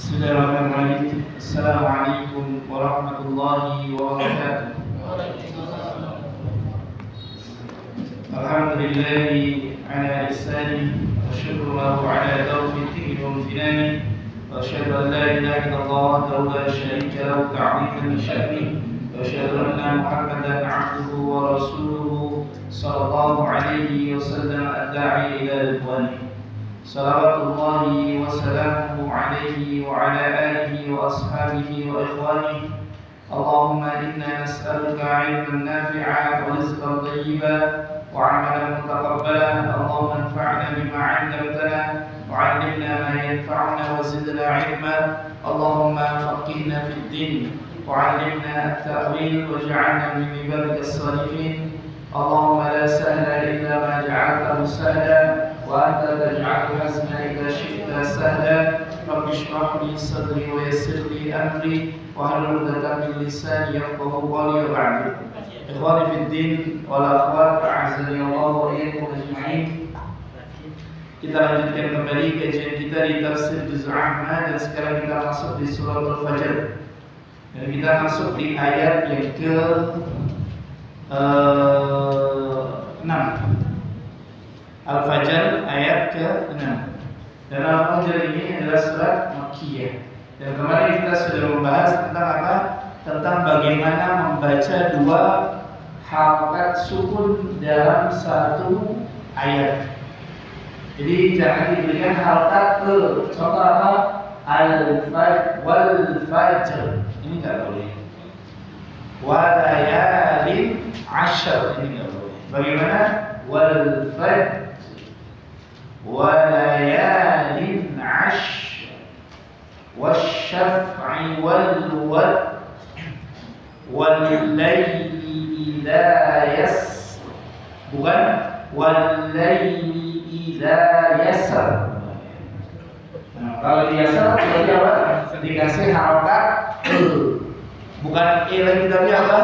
Bismillahirrahmanirrahim. Assalamualaikum warahmatullahi wabarakatuh. Alhamdulillahi ala ihsani wa syukru lahu ala taufiqihi wa imtinani wa asyhadu an la ilaha illallah wahdahu la syarika lahu ta'ziman li sya'nihi wa asyhadu anna Muhammadan 'abduhu wa rasuluhu sallallahu alaihi wasallam ad-da'i ila ridwanihi. Salawatullahi wa salamuhu alaihi wa ala alihi wa ashabihi wa ikhwanihi. Allahumma inna nas'aluka ilman nafi'a wa rizqan thayyiban wa 'amalan mutaqabbalan. Allahumma anfa'na bima 'allamtana wa 'allimna ma yanfa'una wa zidna 'ilma. Allahumma faqihna fid din wa 'allimna at-ta'wil waj'alna min ibadika as-salihin. Allahumma la sahla illa ma ja'altahu sahla وأنت تجعل الحزن إذا شئت سهلا. رب اشرح لي صدري ويسر لي أمري واحلل عقدة من لساني يفقهوا قولي وبعد. إخواني في الدين والأخوات أعزني الله وإياكم أجمعين. Kita lanjutkan kembali kajian kita di tafsir Juz' Amma, dan sekarang kita masuk di surah Al-Fajr. Dan kita masuk di ayat yang ke 6. Al-Fajr ayat ke-6. Dan Al-Fajr ini adalah surat Makkiyah. Dan kemarin kita sudah membahas tentang apa? Tentang bagaimana membaca dua harakat sukun dalam satu ayat. Jadi jangan diberikan harakat ke. Contoh apa? Al-Fajr, wal-Fajr. Ini enggak boleh. Wa layalin 'ashr. Ini enggak boleh. Bagaimana? Wal-Fajr وَلَيَالٍ عَشْرٍ وَالشَّفْعِ وَالْوَتْرِ وَاللَّيْلِ إِذَا يَسْرَ. Bukan وَاللَّيْلِ إِذَا يَسْرَ. Nah, kalau di yasr berarti apa? Dikasih harakat bukan lagi, tapi apa?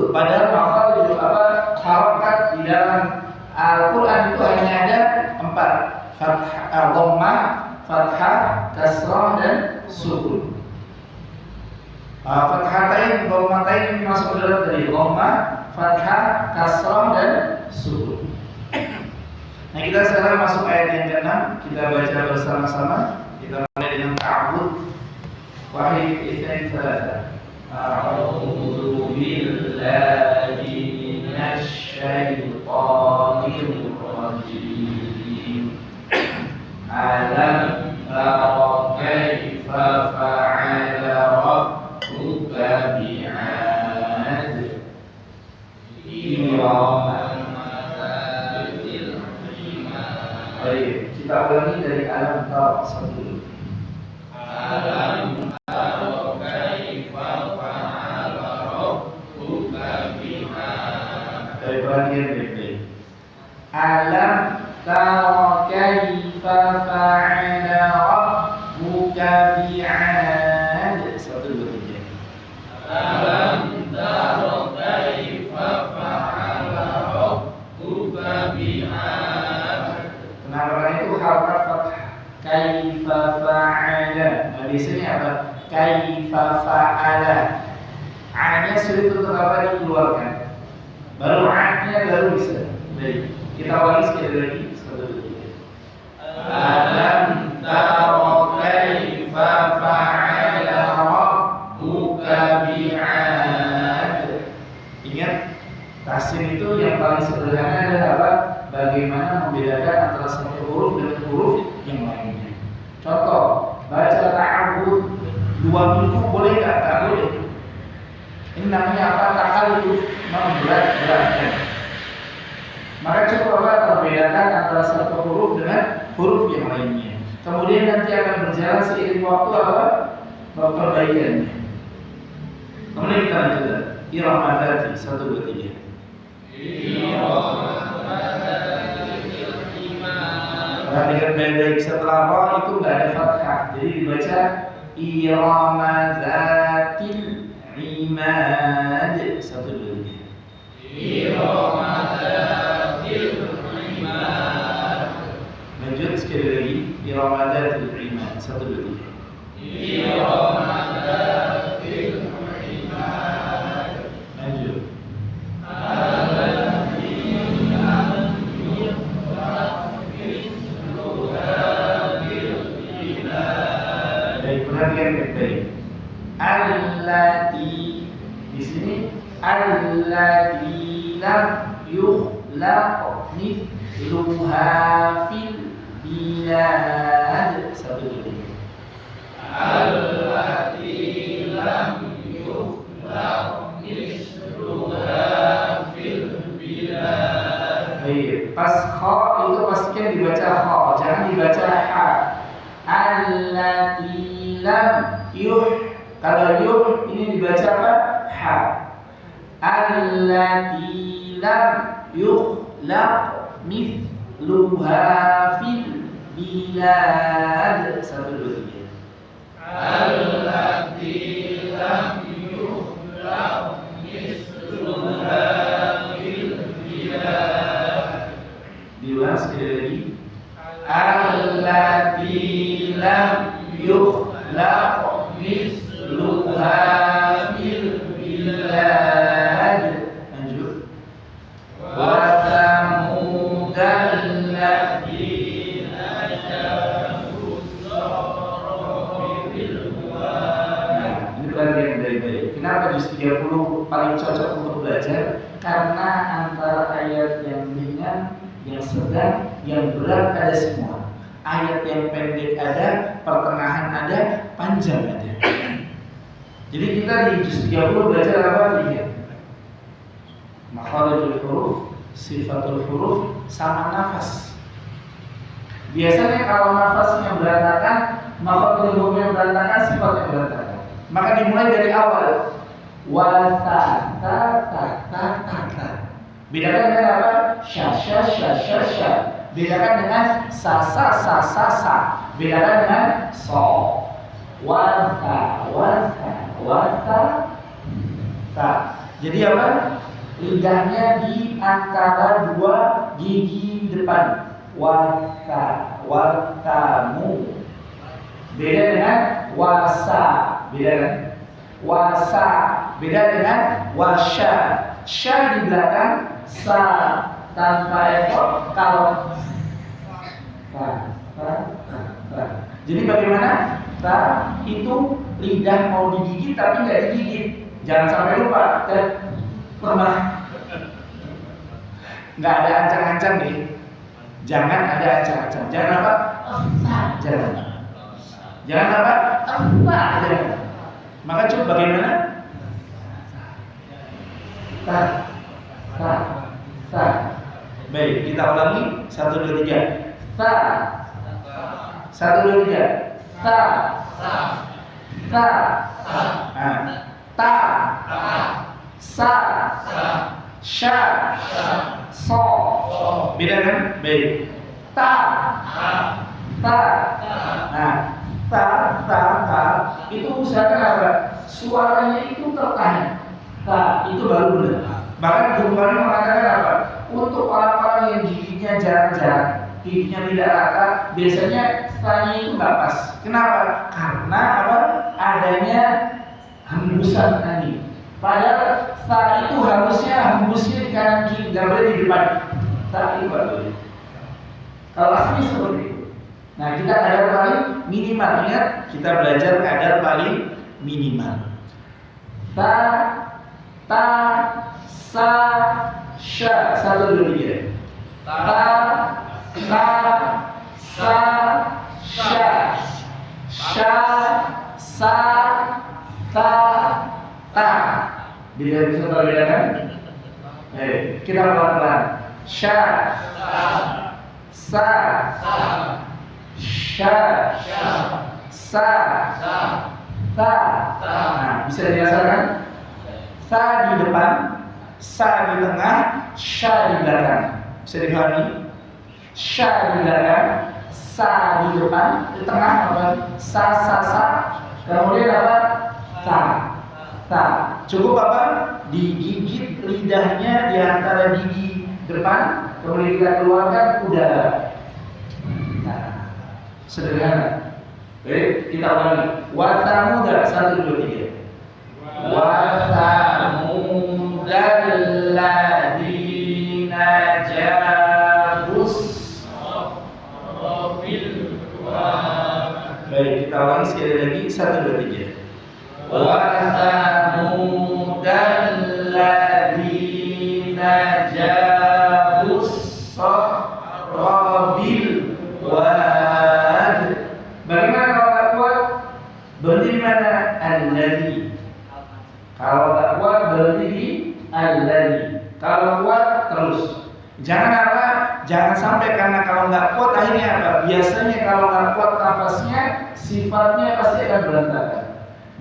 Padahal makhluk itu apa? Harakat di dalam Al-Quran itu hanya ada 4: fathah, dhammah, fathah, kasrah, dan sukun. Fathatain, dhammatain ini masuk dalam dari dhammah, fathah, kasrah, dan sukun. Nah, kita sekarang masuk ayat yang ke-6. Kita baca bersama-sama. Kita mulai dengan ta'awudz. Wahid, itsnain, tsalatsa. A'udzu billahi minasy syaitonir rajim. Alam tara kaifa fa'ala rabbuka bi'ad iraman dzatil imad. Baik, kita ulangi dari alam tara satu. Alam tara kaifa fa'ala rabbuka bi'ad. Perhatian baik-baik. Alam tara kaifa fa'ala rabbuka bi'ad. 1, 2, 3. Alam tara kaifa fa'ala rabbuka bi'ad. Kenapa itu harakat fathah? Kaifa fa'ala. Nah, di sini apa? Kaifa fa'ala. A-nya sulit untuk apa? Dikeluarkan. Baru A-nya baru bisa. Baik, kita ulangi sekali lagi. 1, 2, 3. Alam tara kaifa fa'ala rabbuka bi'ad. Ingat, tahsin itu yang paling sederhana adalah apa? Bagaimana membedakan antara satu huruf dengan huruf yang lainnya. Contoh, baca ta'awudz 2 minggu boleh nggak? Tak boleh. Ini namanya apa? Ta'alluf, memberat-beratkan. Maka cukup apa? Membedakan antara satu huruf dengan huruf yang lainnya. Kemudian nanti akan berjalan seiring waktu apa? Perbaikannya. Kemudian kita lanjutkan. Iramadati 1, 2, 3. Iramadatil imad. Perhatikan baik-baik, setelah ra itu nggak ada fathah, jadi dibaca Iramadatil imad. 1, 2, 3. Iramadatil imad. Lanjut sekali lagi. Iramadatil imad. 1, 2, 3. Allati. Di sini allati lam yukhlaq mithluha fil bilad. Satu dulu. Allati lam yukhlaq mithluha fil bilad. Baik, pas kha itu pastikan dibaca kha, jangan dibaca ha. Allati lam kalau yuh ini dibaca apa? Ha. Allati lam yukhlaq mithluha fil bilad. Satu dua tiga. Allati lam yukhlaq mithluha fil bilad. Diulang sekali lagi. Allati lam yukhlaq mithluha fil bilad. Lanjut. Wa thamudal ladzina jabu bil wad. Nah, ini bagian dari baik. Kenapa juz 30 paling cocok untuk belajar? Karena antara ayat yang ringan, yang sedang, yang berat ada semua. Ayat yang pendek ada, pertengahan ada, panjang ada. Jadi kita di juz 30 belajar apa? Tiga. Makharijul huruf, sifatul huruf, sama nafas. Biasanya kalau nafasnya berantakan, makharijul hurufnya berantakan, sifatnya berantakan. Maka dimulai dari awal. Wa ta ta ta ta ta ta. Bedakan dengan apa? Sya sya sya sya sya. Bedakan dengan sa sa sa sa sa. Bedakan dengan so. Wa ta wa ta wa ta ta. Jadi apa? Lidahnya di antara dua gigi depan. Wa ta wa tamu. Beda dengan wasa. Beda dengan wasa. Beda dengan wasya. Sya di belakang, sa tanpa effort. Kalau jadi bagaimana? Ta itu lidah mau digigit tapi nggak digigit. Jangan sampai lupa. Pernah nggak ada ancang-ancang nih. Jangan ada ancang-ancang. Jangan apa? Jangan. Jangan apa? Jangan. Maka coba bagaimana? Ta. Baik, kita ulangi. 1, 2, 3. Ta. 1, 2, 3. Ta. Ta. Ta. Sa. Sya. So. Beda kan? Baik. Ta. Ta. Nah, ta itu usahakan apa? Suaranya itu tertahan. Ta itu baru benar. Bahkan Ghazali mengatakan apa? Untuk orang-orang yang giginya jarang-jarang, giginya tidak rata, biasanya tanya itu nggak pas. Kenapa? Karena apa? Adanya hembusan angin. Padahal ta itu harusnya hembusnya di kanan kiri, nggak boleh di depan. Ta itu nggak boleh. Kalau aslinya seperti itu. Nah, kita kadar paling minimal. Ingat, kita belajar kadar paling minimal. Ta, sa, sya. 1, 2, 3. Ta, sa, sya. Sya, sa, ta. Bisa bedakan? Kita pelan-pelan. Sya, sa, sya, sa, ta. Nah, bisa dirasakan? Sa di depan, sa di tengah, sya di belakang. Bisa dipahami? Sya di belakang, sa di depan, di tengah apa? Sa. Kemudian apa? Ta. Cukup apa? Digigit lidahnya di antara gigi depan, kemudian kita keluarkan udara. Nah, sederhana. Baik, kita ulangi. Wa tamuda. 1, 2, 3. Wa tamudal ladzina jabus bil wad. Baik, kita ulangi sekali lagi. 1, 2, 3. wa thamudalladzina jabus sakhra bil wad. Bagaimana kalau tak kuat? Berhenti di mana? Alladzi. Kalau tak kuat berhenti di alladzi. Kalau kuat terus. Jangan apa? Jangan sampai karena kalau nggak kuat akhirnya apa? Biasanya kalau nggak kuat nafasnya, sifatnya pasti akan berantakan.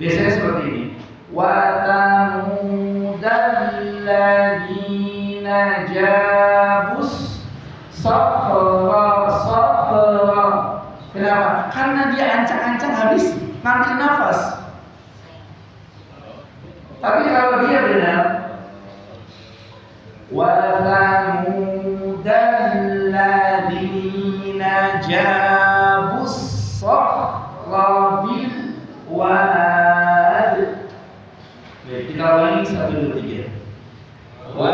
Biasanya seperti ini. Wa tamudalladzina jabus sakhra. Kenapa? Karena dia ancang-ancang habis ngambil nafas. Tapi kalau dia benar, wa thamudalladzina jabus sakhra bil wad. Baik, kita ulangi 1, 2, 3. Wa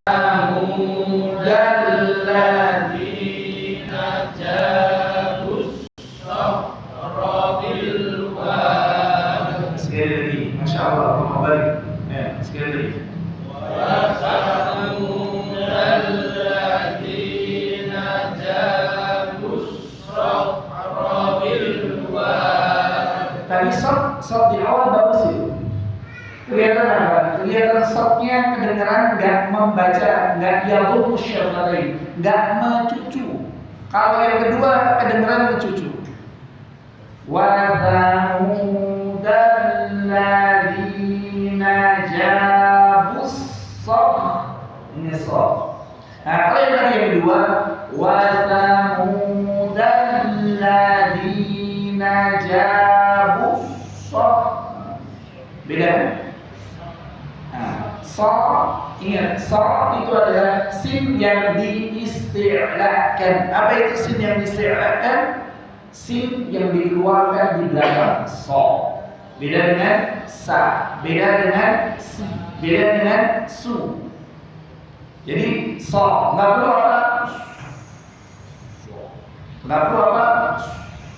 thamudalladzina jabus sakhra bil wad. Sekali lagi, masya Allah, baik. Ya, sekali lagi. Tadi sok di awal bagus itu. Kelihatan apa? Kelihatan soknya kedengaran nggak membaca, nggak yabul musyaffatain, nggak mencucu. Kalau yang kedua kedengaran mencucu. Wa thamudalladzina jabus sok. Ini sok. Nah, kalau yang tadi yang kedua, wa thamudalladzina jabus sok. Beda. Nah, sok, ingat, sok itu adalah sin yang diisti'lakan. Apa itu sin yang diisti'lakan? Sin yang dikeluarkan di belakang sok. Beda dengan sa, beda dengan si, beda dengan su. Jadi sok, nggak perlu apa? Nggak perlu apa?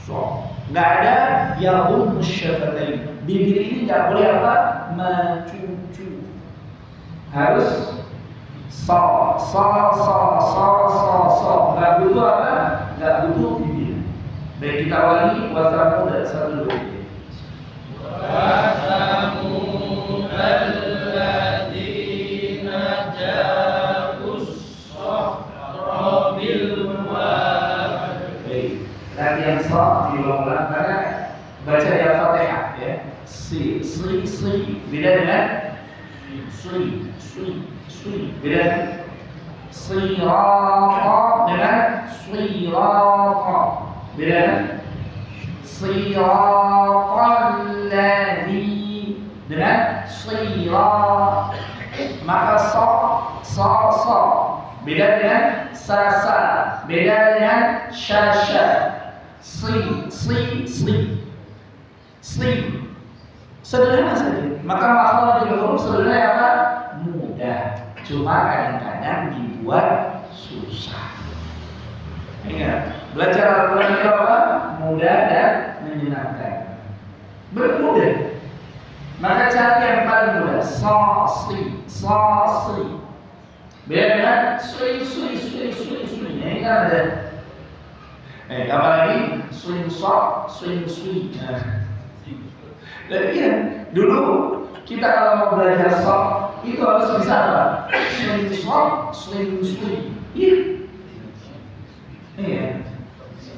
Sok. Nggak ada yabul musyaffatain. Bibir ini nggak boleh apa? Mencucu. Harus so. Nggak butuh apa? Nggak butuh bibir. Baik, kita ulangi. Wa thamud 1, 2, 3. Wa thamudalladzina jabus sakhra bil wad. Baik, latihan sok diulang-ulang karena baca Al-Fatihah ya. Si, beda dengan sri. Beda dengan sirata dengan sirata. Beda dengan siratalladzi dengan sirat. Maka so. Beda dengan sa. Beda dengan syasha. Sri. Sederhana saja. Maka makhluk di huruf sebenarnya apa? Mudah. Cuma kadang-kadang dibuat susah. Ingat, belajar Al-Quran itu apa? Mudah dan menyenangkan. Bermudah. Maka cara yang paling mudah, sri. Beda dengan sri. Ini kan ada. Apalagi swing. Dan iya, dulu kita kalau mau belajar sok itu harus bisa apa? Swing. Iya.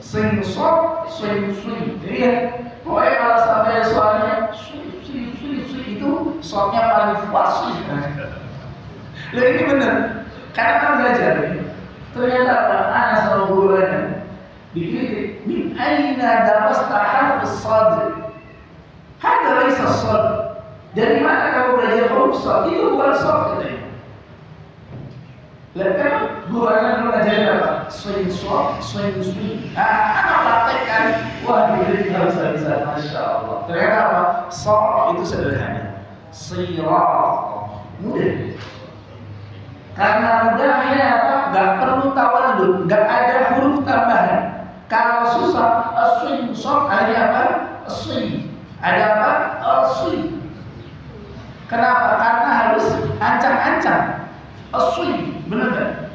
Swing. Jadi ya, pokoknya kalau sampai suaranya swing itu soknya paling fasih. Lah ini benar. Karena kan belajar ini. Ternyata apa? Anak sama gurunya dikritik. Min aina darasta harf as-sadr? Hada laisa sadr. Dari mana kamu belajar huruf sad? Itu bukan sad katanya. Lalu kan gurunya dulu ngajarin apa? Swing. Anak praktekkan. Wah, dikritik nggak bisa. Masya Allah. Ternyata apa? Sad itu sederhana. Sirat. Mudah. Karena mudahnya apa? Gak perlu tawallud, gak ada huruf tambahan. Kalau susah, swing, sok hanya apa? Swing. Ada apa? Asli. Kenapa? Karena harus ancang-ancang. Asli, benar kan?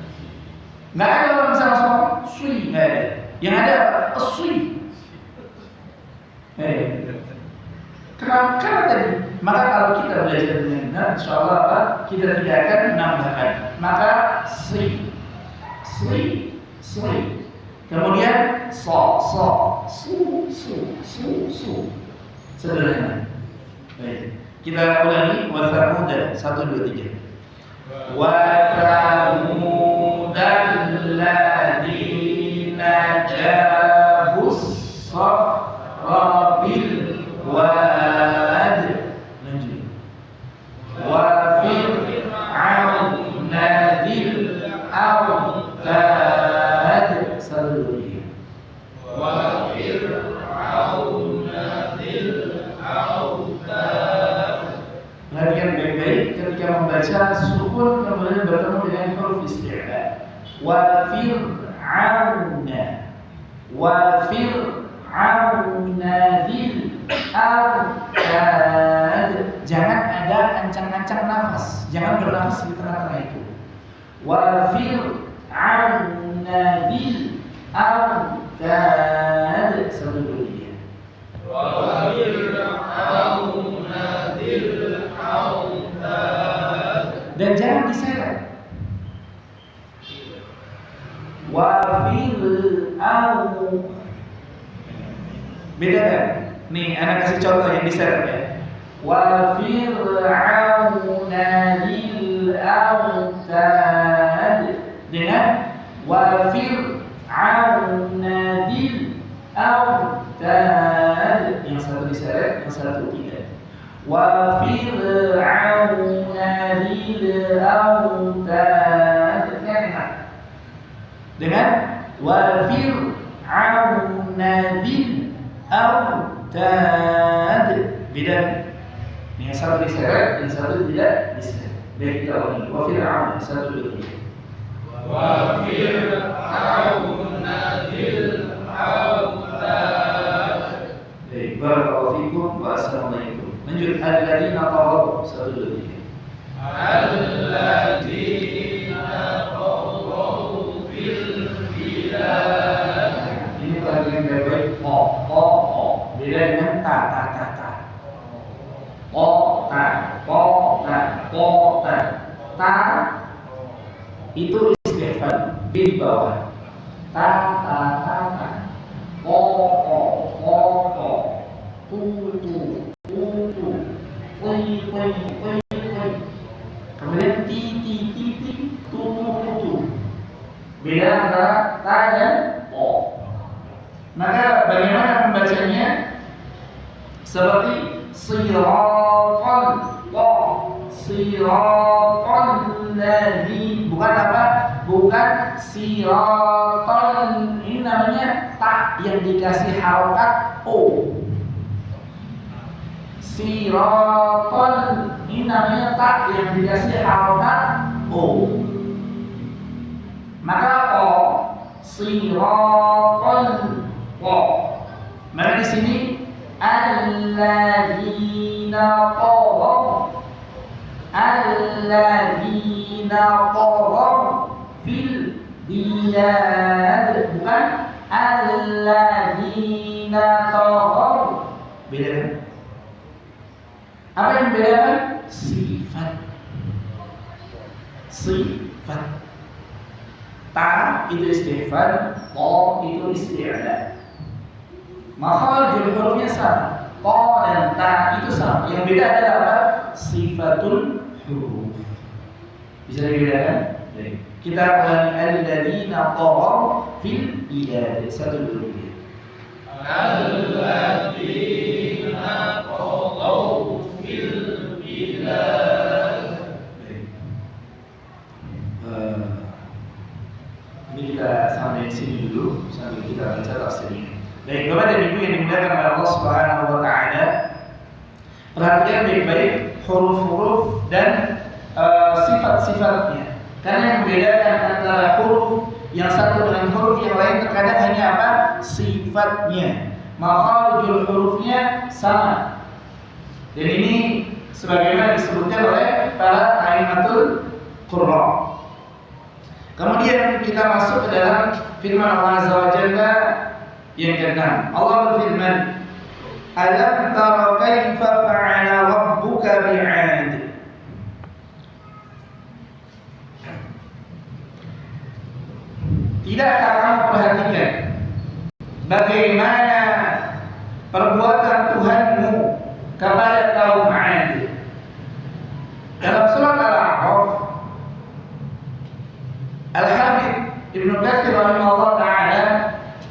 Nggak ada orang bisa langsung asli, nggak ada. Yang ada apa? Asli. Kenapa? Karena tadi. Maka kalau kita belajar dengan benar, insya Allah apa? Kita tidak akan menambahkan. Maka sri. Kemudian su. Sederhana. Baik. Kita ulangi wa thamuda 1 2 3. Wa thamudal ladzina jabus sakhra bil wad. Lanjut. Wa fir'auna dzil autad. 1 2 3. Wa fir'auna dzil autad. Perhatikan baik-baik ketika membaca sukun kemudian bertemu dengan huruf isti'la. Wa fir'auna dzil autad. Jangan ada ancang-ancang nafas. Jangan bernafas di tengah-tengah itu. Wa fir'auna dzil autad. 1 2 3. Wa fir'auna dzil autad. Dan jangan diseret. Wa fir'aun. Beda kan? Nih, anak kasih contoh yang diseret ya. Wa fir'auna dzil autad. Dengan wa fir'auna dzil autad. Yang satu diseret, yang satu tidak. Wa fir'auna dzil autad. Dengan wa fir'auna dzil autad. Beda. Yang satu diseret, yang satu tidak diseret. Baik, kita ulangi. Wa fir'auna 1 2 3. Wa fir'auna dzil autad. Baik, barakallahu fikum wa assalamualaikum. Lanjut, alladzina taghaw 1 2 3. Alladzina taghaw fil bilad. Ini bagian baik-baik o. Beda dengan ta. Ta itu istighfar di bawah. Ta. Tu. Kemudian ti, tu. Beda antara ta dan o. Maka bagaimana membacanya? Seperti siratal ladzi. Bukan apa? Bukan siratal. Ini namanya ta yang dikasih harokat o. Siratal, ini namanya ta yang dikasih harokat o. Maka o siratal o. Maka di sini alladzina taghaw fil bilad. Bukan alladzina taghaw. Beda kan? Apa yang membedakan? Sifat. Ta itu istighfar, to itu isti'la. Makharijul hurufnya sama. To dan ta itu sama. Yang beda adalah apa? Sifatul huruf. Bisa dibedakan? Baik. Kita ulangi alladzina taghaw fil bilad 1 2 3. Alladzina taghaw fil bilad. Ini kita sampai sini dulu sambil kita baca tafsirnya. Baik, Bapak dan Ibu yang dimuliakan oleh Allah Subhanahu wa taala. Perhatikan baik-baik huruf-huruf dan sifat-sifatnya. Karena yang membedakan antara huruf yang satu dengan huruf yang lain terkadang hanya apa? Sifatnya. Makharijul hurufnya sama, Dan ini sebagaimana disebutkan oleh para a'immatul qurra. Kemudian kita masuk ke dalam firman Allah Azza wa Jalla yang ke-6. Allah berfirman, "Alam tara kaifa fa'ala rabbuka bi'ad?" Tidakkah kamu perhatikan bagaimana perbuatan Tuhanmu kepada kaum 'Ad? Dalam surat Al-A'raf, Al-Hafidz Ibnu Katsir rahimahullah taala,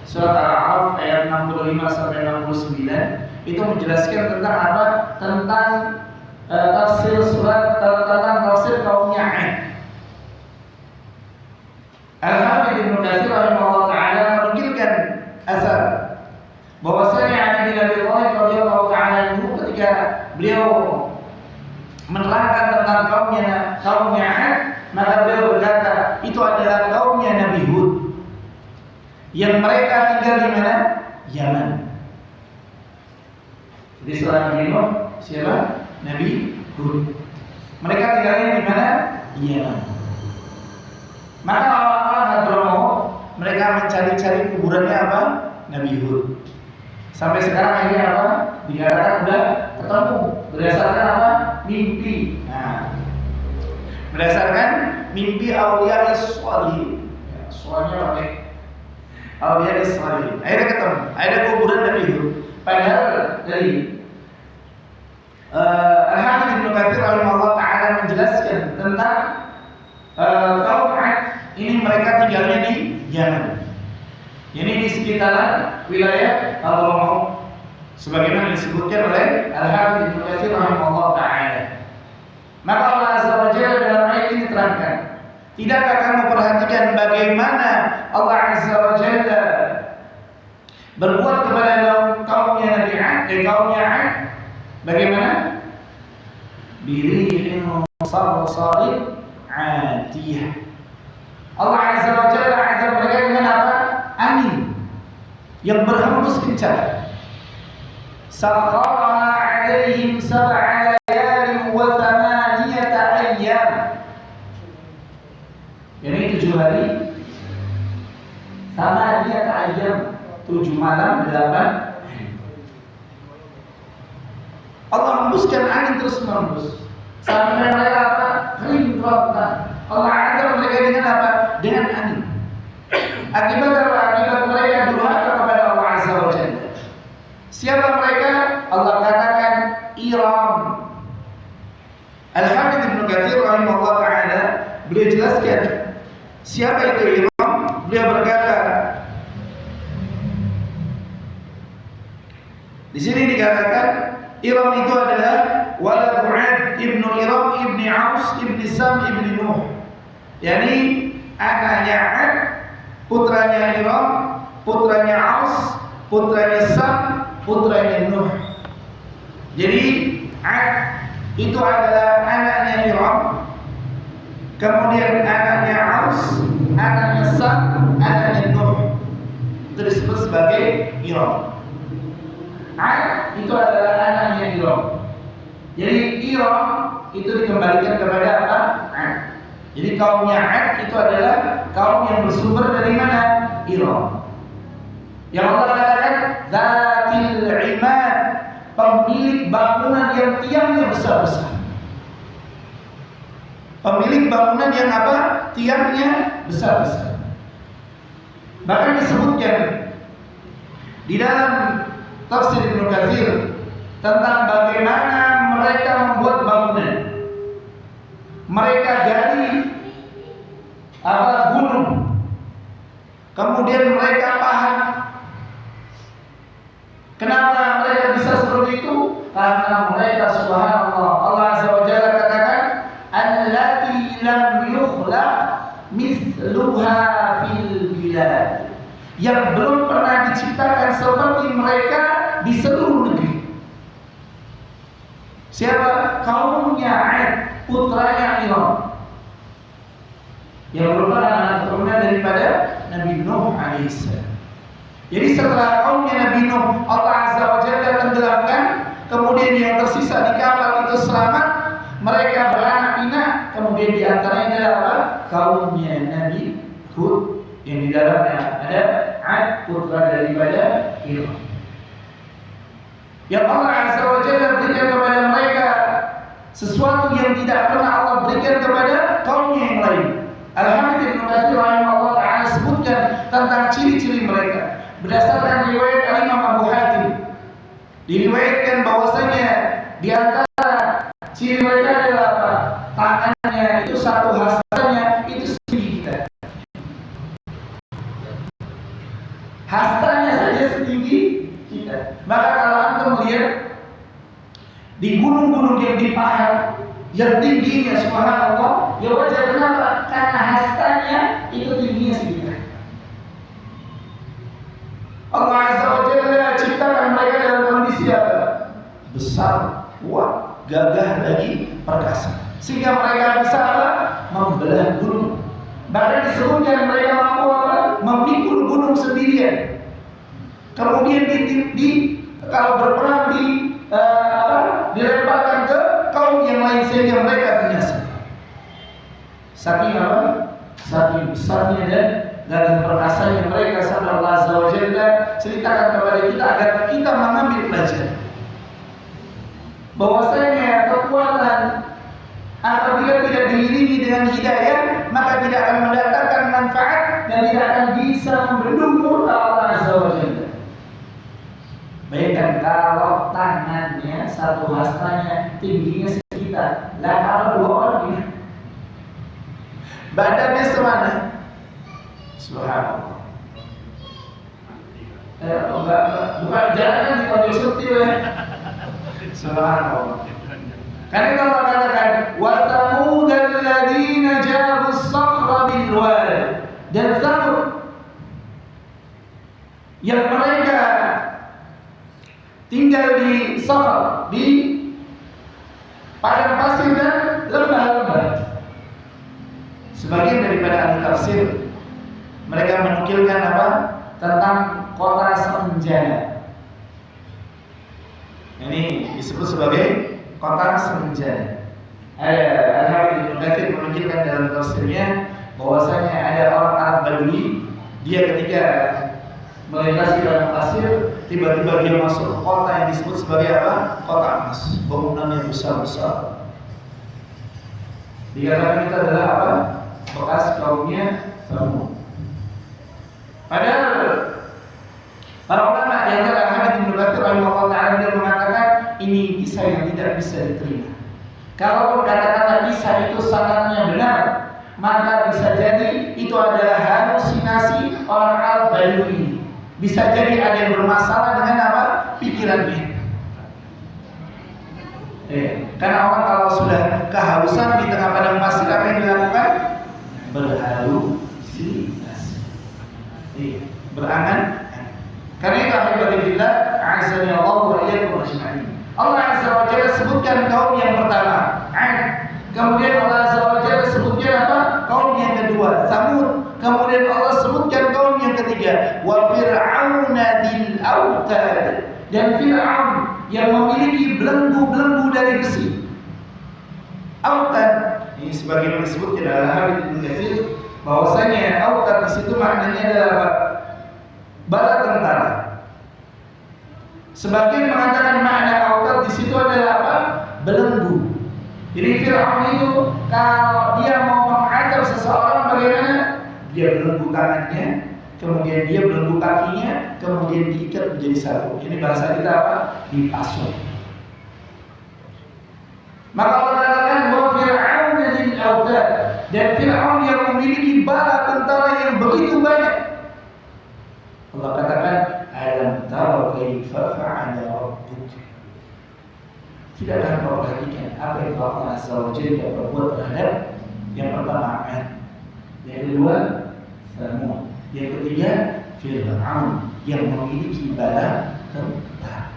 surat Al-A'raf ayat 65 sampai 69 itu menjelaskan tentang apa? Tentang tafsir tentang tafsir kaumnya 'Ad. Al-Hafidz Ibnu Katsir rahimahullah taala menukilkan asar bahwasanya Ali bin Abi Thalib radhiyallahu taala anhu ketika beliau menerangkan tentang kaumnya 'Ad, maka beliau berkata, itu adalah kaumnya Nabi Hud yang mereka tinggal di mana? Yaman. Jadi seorang Nabi Nuh, siapa? Nabi Hud. Mereka tinggalnya di mana? Yaman. Maka orang-orang Hadramaut mereka mencari-cari kuburannya apa? Nabi Hud. Sampai sekarang akhirnya apa? Dikatakan sudah ketemu berdasarkan apa? Mimpi. Nah, berdasarkan mimpi aulia sholih. Ya, soalnya pakai aulia sholih. Akhirnya ketemu. Ada kuburan Nabi Hud. Padahal dari Al-Hafidz Ibnu Katsir rahimahullah taala menjelaskan tentang kaum 'Ad ini mereka tinggalnya di Yaman. Ini di sekitaran wilayah Hadramaut sebagaimana disebutkan oleh Al-Hafidz Ibnu Katsir rahimahullah taala. Maka Allah Azza wa Jalla dalam ayat ini terangkan, tidakkah kamu perhatikan bagaimana Allah Azza wa Jalla berbuat kepada kaumnya Nabi 'Ad, kaumnya 'Ad bagaimana? Birihin sarsarin 'atiyah. Allah Azza wa Jalla azab mereka dengan apa? Angin yang berhembus kencang. Sakhkhara 'alaihim sab'a layalin wa thamaniyata ayyam. Ini 7 hari, thamaniyata ayyam, 7 malam 8 hari. Allah hembuskan angin terus menembus sampai mereka apa? Kering berontak. Allah azab mereka dengan apa? Dengan angin. Akibat apa? Akibat mereka durhaka kepada Allah Azza wa Jalla. Siapa mereka? Allah katakan Iram. Al-Hafidz Ibnu Katsir rahimahullah taala beliau jelaskan siapa itu Iram. Beliau berkata, di sini dikatakan Iram itu adalah walad 'Ad ibnu Iram ibni Aus ibni Sam ibni Nuh. Yani anaknya 'Ad, putranya Iram, putranya Aus, putranya Sam, putranya Nuh. Jadi 'Ad itu adalah anaknya Iram, kemudian anaknya Aus, anaknya Sam, anaknya Nuh. Itu disebut sebagai Iram. 'Ad itu adalah anaknya Iram. Jadi Iram itu dikembalikan kepada apa? 'Ad. Jadi kaumnya 'Ad itu adalah kaum yang bersumber dari mana? Iram. Yang Allah katakan Dzatil 'Imad, pemilik bangunan yang tiangnya besar-besar. Pemilik bangunan yang apa? Tiangnya besar-besar. Bahkan disebutkan di dalam tafsir Ibnu Katsir tentang bagaimana mereka membuat bangunan. Mereka gali gunung, kemudian mereka pahat. Kenapa mereka bisa seperti itu? Karena mereka subhanallah, Allah Azza wa Jalla katakan allati lam yukhlaq mithluha fil bilad, yang belum pernah diciptakan seperti mereka di seluruh negeri. Siapa? Kaumnya 'Ad, putranya Iram, yang merupakan anak keturunan daripada Nabi Nuh alaihissalam. Jadi setelah kaumnya Nabi Nuh Allah Azza wa Jalla tenggelamkan, kemudian yang tersisa di kapal itu selamat, mereka beranak pinak, kemudian di antaranya adalah apa? Kaumnya Nabi Hud yang di dalamnya ada Ad, putra daripada Iram. Yang Allah Azza wa Jalla berikan kepada mereka sesuatu yang tidak pernah Allah berikan kepada kaumnya yang lain. Al-Hamid Ibn Katsir rahimahullah ta'ala sebutkan tentang ciri-ciri mereka berdasarkan riwayat Imam Abu Hatim. Diriwayatkan bahwasanya di antara ciri mereka adalah apa? Tangannya itu satu hastanya itu setinggi kita. Hastanya saja setinggi kita. Maka kalau antum melihat di gunung-gunung yang di pahat yang tingginya subhanallah, ya wajar kenapa? Karena hastanya itu tingginya segitu. Allah Azza wa Jalla ciptakan mereka dalam kondisi apa? Besar, kuat, gagah lagi perkasa, sehingga mereka bisa apa? Membelah gunung. Bahkan disebutkan mereka mampu apa? Memikul gunung sendirian. Kemudian kalau berperang dilemparkan ke kaum yang lain sehingga mereka binasa. Saking apa? Saking besarnya dan perkasanya mereka, sampai Allah Azza wa Jalla ceritakan kepada kita agar kita mengambil pelajaran bahwasanya kekuatan apabila tidak diiringi dengan hidayah maka tidak akan mendatangkan manfaat dan tidak akan bisa membendung murka Allah Azza wa Jalla. Bayangkan kalau tangannya satu hastanya tingginya sekitar, lah kalau dua orang ini badannya semana? Subhanallah. Bukan jangan dipanggil seperti ya. Subhanallah. Karena Allah katakan wa thamud alladziina jabu as-sakhra bil wad, dan Thamud yang mereka tinggal di Sakhr, di padang pasir dan lembah-lembah. Sebagian daripada ahli tafsir mereka menukilkan apa? Tentang kota semenjana. Ini disebut sebagai kota semenjana. Al-Hamid Ibn Katsir menukilkan dalam tafsirnya bahwasanya ada orang Arab Badui, dia ketika melintasi dalam pasir, tiba-tiba dia masuk ke kota yang disebut sebagai apa? Kota emas, bangunannya besar-besar. Dikatakan itu adalah apa? Bekas kaumnya Thamud. Padahal para ulama di antara Al-Hamid Ibn Katsir rahimahullah ta'ala dia mengatakan ini kisah yang tidak bisa diterima. Kalaupun katakanlah kisah itu sanadnya benar, maka bisa jadi itu adalah halusinasi orang Arab Badui. Bisa jadi ada yang bermasalah dengan apa? Pikirannya. Karena orang kalau sudah kehausan di tengah padang pasir, apa yang dilakukan? Berhalusinasi. Berangan. Karena itu alhamdulillah azza wa Allah wa iyyakum ajma'in. Allah Azza wa Jalla sebutkan kaum yang pertama, Ad. Kemudian Allah Azza wa Jalla sebutkan apa? Kaum yang kedua, Tsamud. Kemudian Allah sebutkan kaum yang ketiga, wa fir'auna dzil autad. Dan Fir'aun yang memiliki belenggu-belenggu dari besi. Autad ini sebagaimana disebutkan dalam hadis Ibnu Katsir bahwasanya autad di situ maknanya adalah bala tentara. Sebagian mengatakan makna autad di situ adalah apa? Belenggu. Jadi Fir'aun itu kalau dia mau mengajar seseorang bagaimana? Dia belenggu tangannya, kemudian dia belenggu kakinya, kemudian diikat menjadi satu. Ini bahasa kita apa? Dipasung. Maka Allah katakan wa Fir'aun dzil autad, dan Fir'aun yang memiliki bala tentara yang begitu banyak. Allah katakan alam tara kaifa fa'ala rabbuk. Tidakkah kau perhatikan apa yang Allah Azza wa Jalla berbuat terhadap yang pertama Ad, yang kedua Tsamud, yang ketiga Fir'aun yang memiliki bala tentara.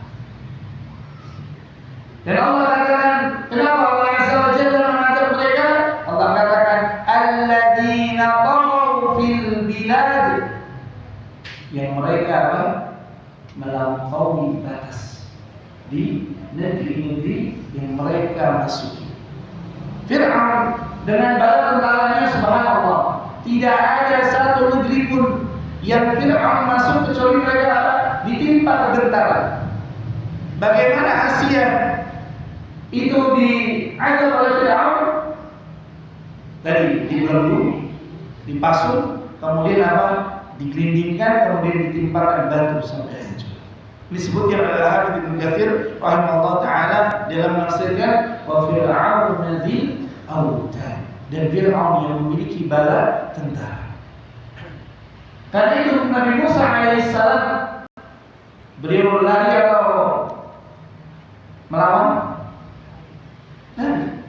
Dan Allah katakan, kenapa Allah Azza wa Jalla mengajar mereka? Allah katakan alladzina taghaw fil bilad, yang mereka apa? Melampaui batas di negeri. masuki. Fir'aun dengan bala tentaranya, subhanallah, tidak ada satu negeri pun yang Fir'aun masuk kecuali mereka ditimpa tentara. Bagaimana Asia itu diazab oleh Fir'aun? Tadi dibelenggu, dipasung, kemudian digelindingkan, kemudian ditimpakan batu sampai hancur. Disebutkan oleh Al-Hafidz Ibnu Katsir rahimahullah taala dalam menafsirkan wa fir'aun dzil autad, dan Fir'aun yang memiliki bala tentara. Karena itu Nabi Musa alaihissalam beliau lari atau melawan? Lari.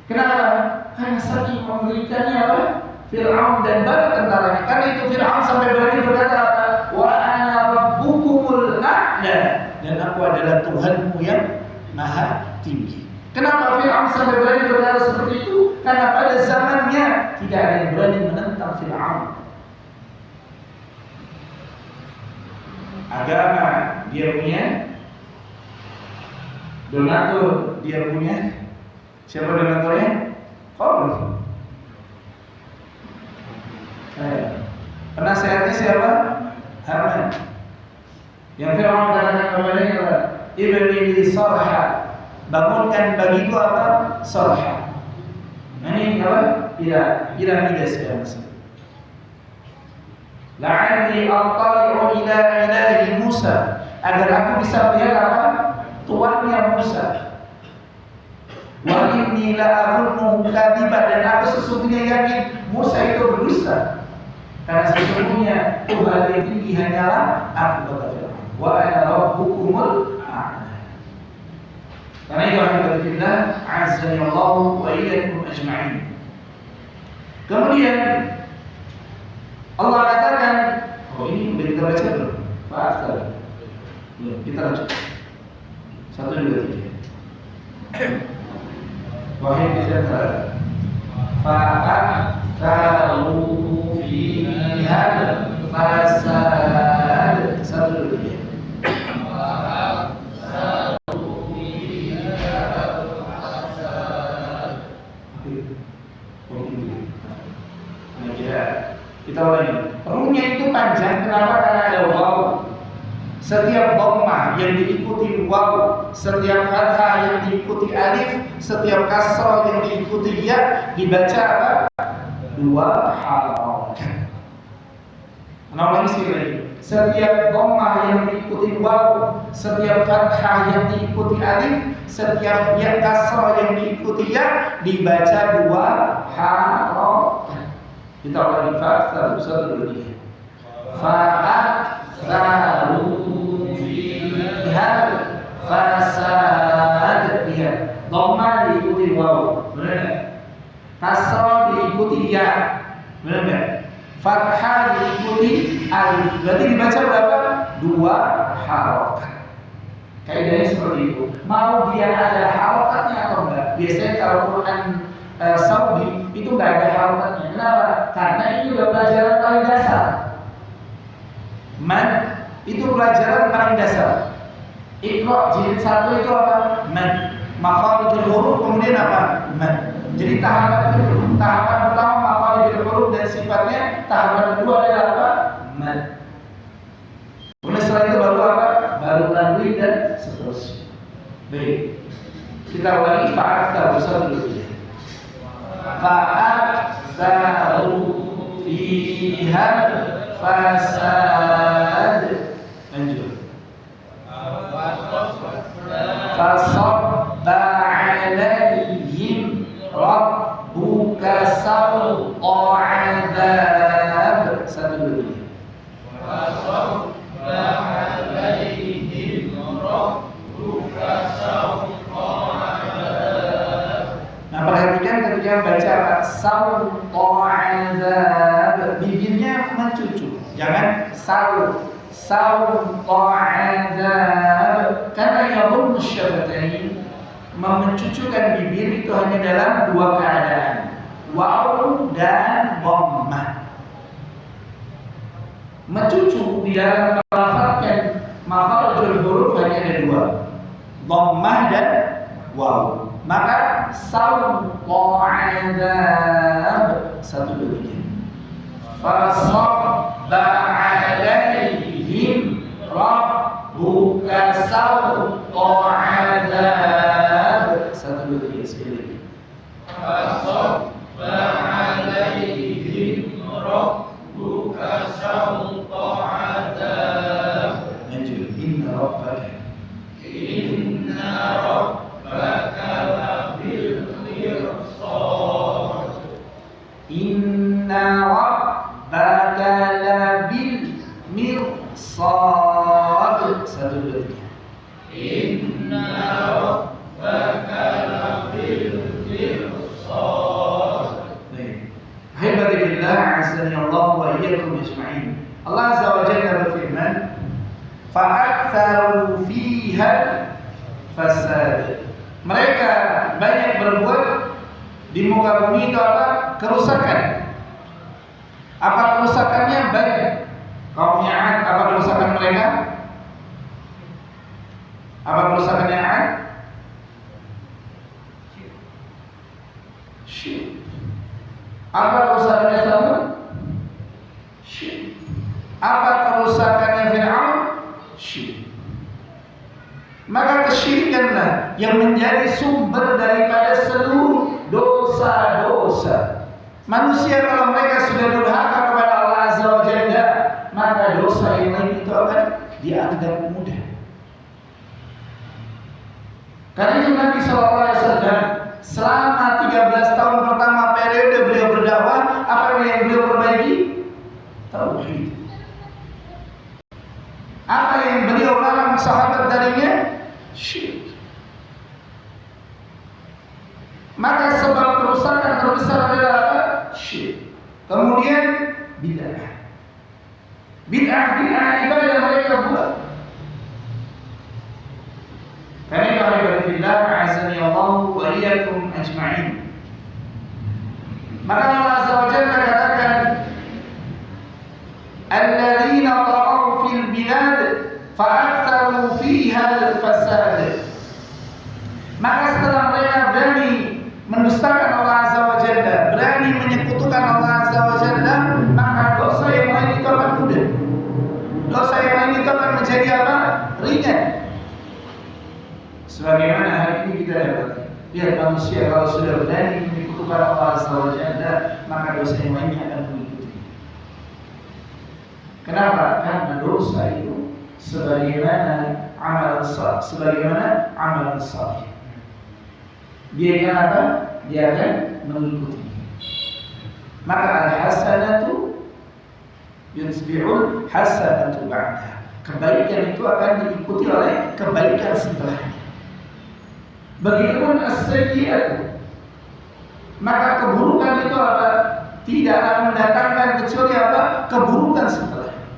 Kenapa? Karena saking mengerikannya Fir'aun dan bala tentaranya. Karena itu Fir'aun sampai berani berkata wa ana rabbukumul a'la, dan aku adalah Tuhanmu yang maha tinggi. Kenapa Fir'aun sampai berani berkata seperti itu? Karena pada zamannya tidak ada yang berani menentang Fir'aun. Agama dia punya, donatur dia punya. Siapa donaturnya? Qarun. Penasehatnya siapa? Haman. Yang Fir'aun katakan kepadanya apa? Ibni li sarha, bangunkan bagiku sarha. Nah ini piramida sekarang. La'alli aqtali'u ila ilahi Musa, agar aku bisa melihat tuannya Musa. Wa inni la'azunnuhu kadziban, dan aku sesungguhnya yakin Musa itu berdusta. Karena sesungguhnya Tuhan yang tinggi hanyalah aku, kata Fir'aun. Wa ana rabbukumul a'la. Karena itu alhamdulillah azza wa jalla wa iyyakum ajma'in. Kemudian Allah katakan, ini sudah kita baca belum? Fa'asal. Belum, kita lanjut. 1, 2, 3. Wahai bisa salah. Fa'atharu fiha fasad. 1, 2, 3. Kita ulangi. Ruhnya itu panjang, kenapa? Karena ada waw. Setiap dhammah yang diikuti waw, setiap fathah yang diikuti alif, setiap kasrah yang diikuti ya, dibaca dua harokat. Ulangi sekali lagi. Setiap dhammah yang diikuti waw, setiap fathah yang diikuti alif, setiap ya kasrah yang diikuti ya, dibaca dua harokat. Kita ulangi fa'atharu 1, 2, 3. Fa'atharu fiha fasad. Lihat, dhamma diikuti waw, benar enggak? Kasrah diikuti ya, benar enggak? Fathah diikuti alif. Berarti dibaca berapa? 2 harokat. Kaidahnya seperti itu. Mau dia ada harokatnya atau enggak? Biasanya kalau Quran Saudi itu nggak ada harokatnya. Kenapa? Karena ini udah pelajaran paling dasar. Man itu pelajaran paling dasar. Iqra jilid 1 itu apa? Man. Makharijul huruf kemudian apa? Man. Jadi tahapan pertama makharijul huruf dan sifatnya, tahapan kedua adalah apa? Man. Kemudian setelah itu baru apa? Baru tanwin dan seterusnya. Baik. Kita ulangi fa'atharu 1, 2, 3. Fa'atharu fiha fasad. Lanjut. Fasabba alaihim rabbuka sawta adzab. 1, 2, 3. Fasabba alaihim rabbuka sawta adzab. Nah, perhatikan ketika baca sawta adzab, bibirnya mencucu, jangan sawta adzab. Karena yadhum syafatayn, mencucukan bibir itu hanya dalam 2 keadaan, waw dan dhammah. Mencucu di dalam melafazkan makharijul huruf hanya ada 2, dhammah dan waw. Maka sawqa azab satu dua tiga. Fasabba alaihim rabbuka sawqa azab satu dua tiga sekali lagi. Fasabba alaihim rabbuka sawqa azab. Lanjut. Inna rabbaka labil mirsad. Inna rabbaka labil mirsad. Satu dua tiga. Inna rabbaka labil mirsad. Baik. Ahibati fillah, azani Allah wa iyyakum ajma'in. Allah Azza wa Jalla berfirman, fa'aktsaru fiha fasad. Mereka banyak berbuat di muka bumi itu apa? Kerusakan. Apa kerusakannya? Banyak. Kaumnya Ad, apa kerusakan mereka? Apa kerusakannya Ad? Syirik. Apa kerusakannya Tsamud? Syirik. Apa kerusakannya Fir'aun? Syirik. Maka kesyirikanlah yang menjadi sumber daripada seluruh dosa-dosa. Manusia kalau mereka sudah durhaka kepada Allah Azza wa Jalla, maka dosa yang lain itu akan dianggap mudah. Karena itu Nabi SAW selama 13 tahun pertama periode beliau berdakwah, apa yang beliau perbaiki? Tauhid. Apa yang beliau larang sahabat darinya? Syirik. Maka sebab kerusakan terbesar adalah apa? Syirik. Kemudian bid'ah. Bid'ah ibadah mereka buat. Karena itu ibadah fillah, azani Allah wa iyyakum ajma'in. Maka Allah Azza wa Jalla katakan, alladzina taghaw fil bilad fa'aktsaru fiha al-fasad. Maka setelah mereka berani mendustakan Allah Azza wa Jalla, berani menyekutukan Allah Azza wa Jalla, maka dosa yang lain itu akan mudah. Dosa yang lain itu akan menjadi apa? Ringan. Sebagaimana hari ini kita dapat lihat manusia kalau sudah berani menyekutukan Allah Azza wa Jalla, maka dosa yang lainnya akan mengikuti. Kenapa? Karena dosa itu sebagaimana amalan saleh. Dia akan apa? Dia akan mengikuti. Maka al-hasanatu yunsbi'ul hasanatu ba'daha. Kebaikan itu akan diikuti oleh kebaikan setelahnya. Begitupun as-sayyi'atu. Maka keburukan itu apa? Tidak akan mendatangkan kecuali apa? Keburukan setelahnya.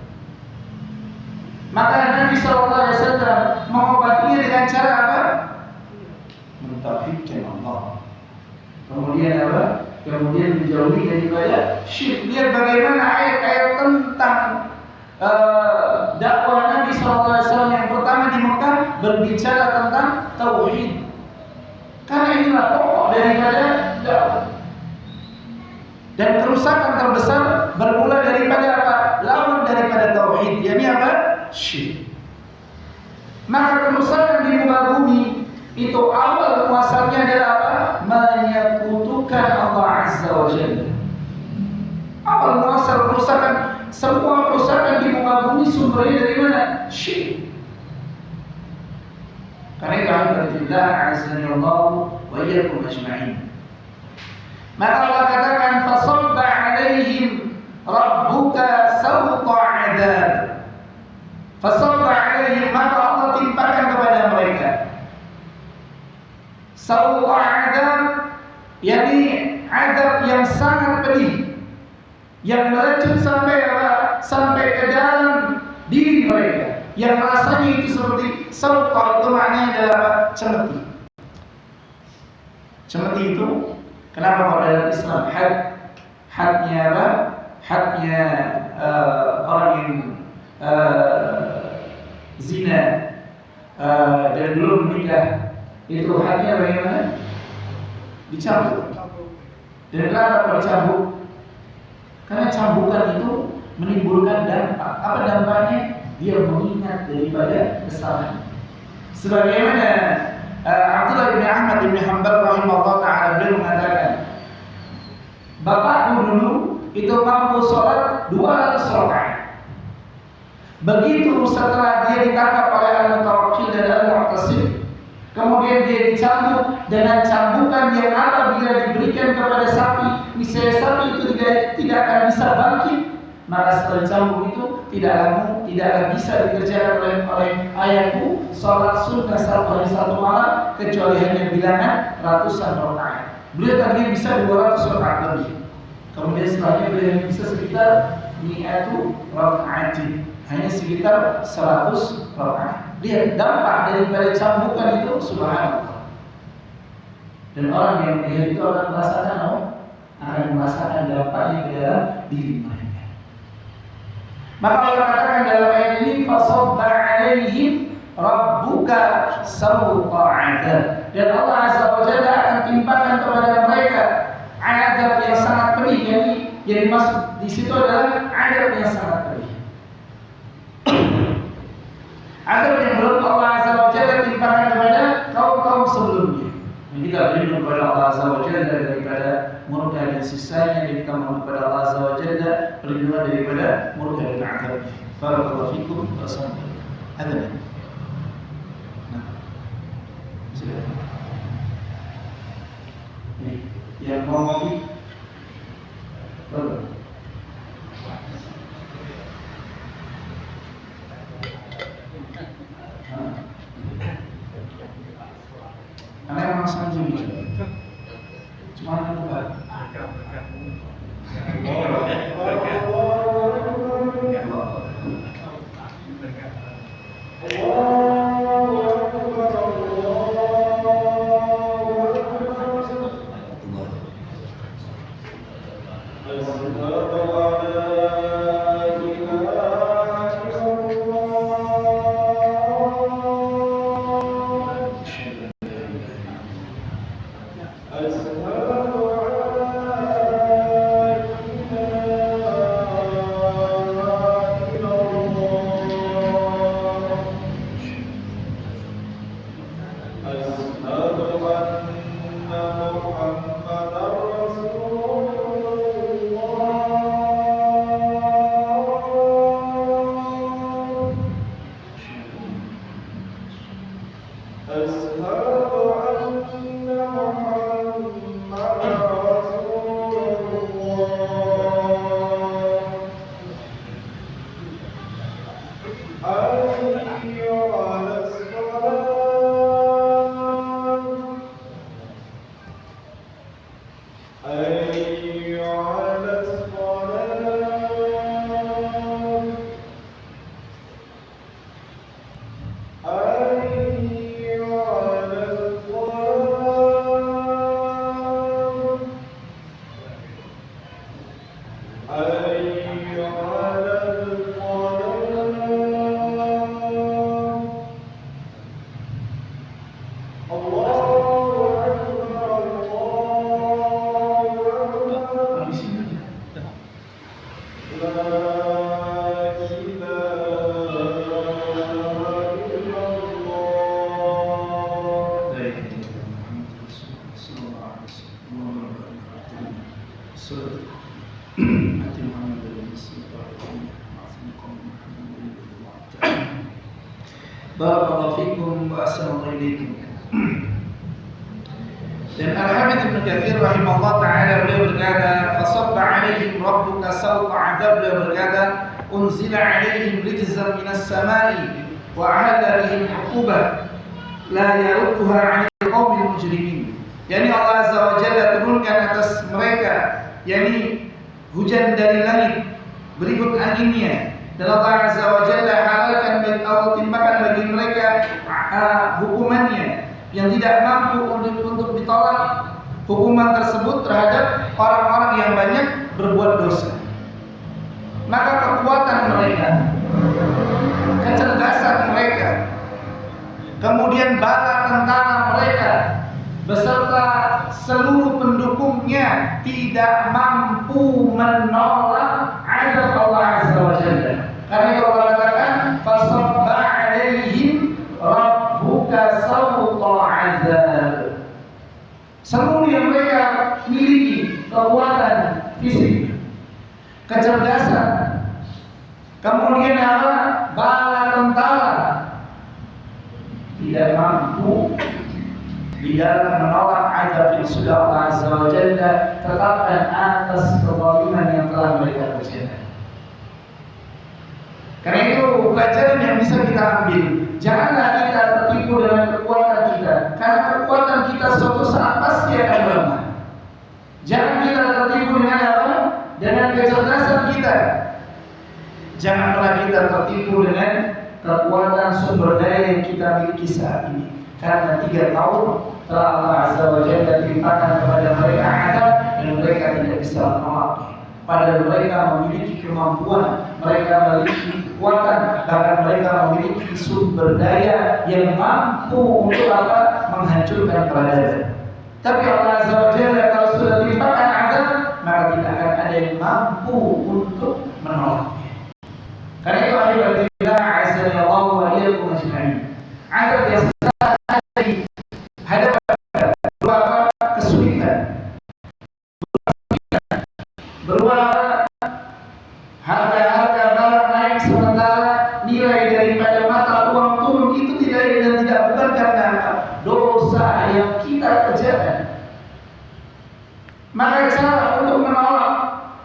Maka Nabi SAW mengobatinya dengan cara apa? Mentauhidkan Allah. Kemudian apa? Kemudian dijauhi daripada syirik. Lihat bagaimana ayat-ayat tentang dakwah Nabi SAW yang pertama di Mekah berbicara tentang tauhid. Karena inilah pokok daripada dakwah. Dan kerusakan terbesar bermula daripada apa? Lawan daripada tauhid. Yakni apa? Syirik. Maka kerusakan di muka bumi itu awal muasalnya adalah apa? Menyekutukan Allah Azza wa Jalla. Awal muasal kerusakan, semua kerusakan di muka bumi sumbernya dari mana? Syirik. Karena itu alhamdulillah azani Allah wa iyyakum ajma'in. Maka Allah katakan fasabba alaihim rabbuka sawqa adzab. Fasabba alaihim, maka Allah timpakan kepada mereka sawqa adzab, yakni azab yang sangat pedih, yang melecut sampai apa? Sampai ke dalam diri mereka, yang rasanya itu seperti sawqa. Itu maknanya adalah cemeti. Cemeti itu kenapa kalau dalam Islam hadnya apa? Hadnya orang yang zina dan belum menikah Itu hatinya bagaimana? Dicambuk. Dan kenapa dicambuk? Karena cambukan itu menimbulkan dampak. Apa dampaknya? Dia mengingat daripada kesalahan. Sebagaimana Abdullah bin Ahmad bin Hanbal rahimahullah ta'ala beliau mengatakan, bapakku dulu itu mampu sholat 200 rakaat. Begitu setelah dia ditangkap oleh Al-Mutawakkil dan Al-Mu'tasim, kemudian dia dicambuk dengan cambukan yang apabila diberikan kepada sapi, misalnya sapi itu tidak akan bisa bangkit, maka setelah dicambuk itu tidaklah bisa dikerjakan oleh ayahku sholat sunnah satu malam kecuali hanya bilangan ratusan rakaat. Beliau tadi bisa 200 rakaat lebih. Kemudian setelahnya beliau bisa sekitar mi'atu raka'atin, hanya sekitar 100 rakaat. Lihat dampak daripada cambukan itu, subhanallah. Dan orang yang melihat itu akan merasakan dampaknya ke dalam diri mereka. Maka Allah katakan dalam ayat ini, fasabba 'alaihim rabbuka sawta 'adzab. Dan Allah Azza wa Jalla akan timpakan kepada mereka adab yang sangat pedih. Yang dimaksud di situ adalah adab yang sangat pedih. Adab yang belum Allah Azza wa Jalla timpakan kepada kaum-kaum sebelumnya. Dan kita berlindung kepada Allah Azza wa Jalla daripada murka dan sisanya, dan kita mohon kepada Allah Azza wa Jalla perlindungan daripada murka dan azabnya. Barakallahu fikum wa assalamualaikum. Ada. Nah, silakan. Yang mau ngopi, boleh. Karena memang sengaja bikin. Cuma ada bukan. Barakallahu fikum wa assalamu alaikum. Dan Al-Hafidz Ibnu Katsir rahimahullah ta'ala beliau berkata, fasabba 'alaihim rabbuka sawta 'adzab, beliau berkata, unzila 'alaihim rijzan minas sama'i wa 'ala bihim 'uqubah la yarudduha 'anil qaumil mujrimin. Yani Allah Azza wa Jalla turunkan atas mereka yani hujan dari langit berikut anginnya, dan Allah Azza wa Jalla halalkan atau timpakan bagi mereka hukumannya yang tidak mampu untuk ditolak hukuman tersebut terhadap orang-orang yang banyak berbuat dosa. Maka kekuatan mereka, kecerdasan mereka, kemudian bala tentara mereka beserta seluruh pendukungnya tidak mampu menolak azab Allah Azza wa Jalla. Karena itu Allah katakan fasabba alaihim rabbuka sawta azab. Seluruh yang mereka miliki, kekuatan fisik, kecerdasan, kemudian apa? Bala tentara, tidak mampu di dalam menolak azab yang sudah Allah Azza wa Jalla tetapkan atas kezaliman yang telah mereka kerjakan. Karena itu pelajaran yang bisa kita ambil, janganlah kita tertipu dengan kekuatan kita, karena kekuatan kita suatu saat pasti akan lemah. Jangan kita tertipu dengan apa? Dengan kecerdasan kita. Janganlah kita tertipu dengan kekuatan sumber daya yang kita miliki saat ini. Karena 3 tahun telah Allah Azza wa Jalla timpakan kepada mereka azab dan mereka tidak bisa menolaknya. Padahal mereka memiliki kemampuan, mereka memiliki kekuatan, bahkan mereka memiliki sumber daya yang mampu untuk apa? Menghancurkan peradaban. Tapi Allah Azza wa Jalla kalau sudah timpakan azab, maka tidak akan ada yang mampu untuk menolaknya. Karena itu alhamdulillah azza wa jalla wa iyyakum ajma'in. Azab yang di hadapan berupa kesulitan, berupa harga barang naik sementara nilai daripada mata uang turun, itu tidak dan tidak bukan karena dosa yang kita kerjakan. Maka cara untuk menolak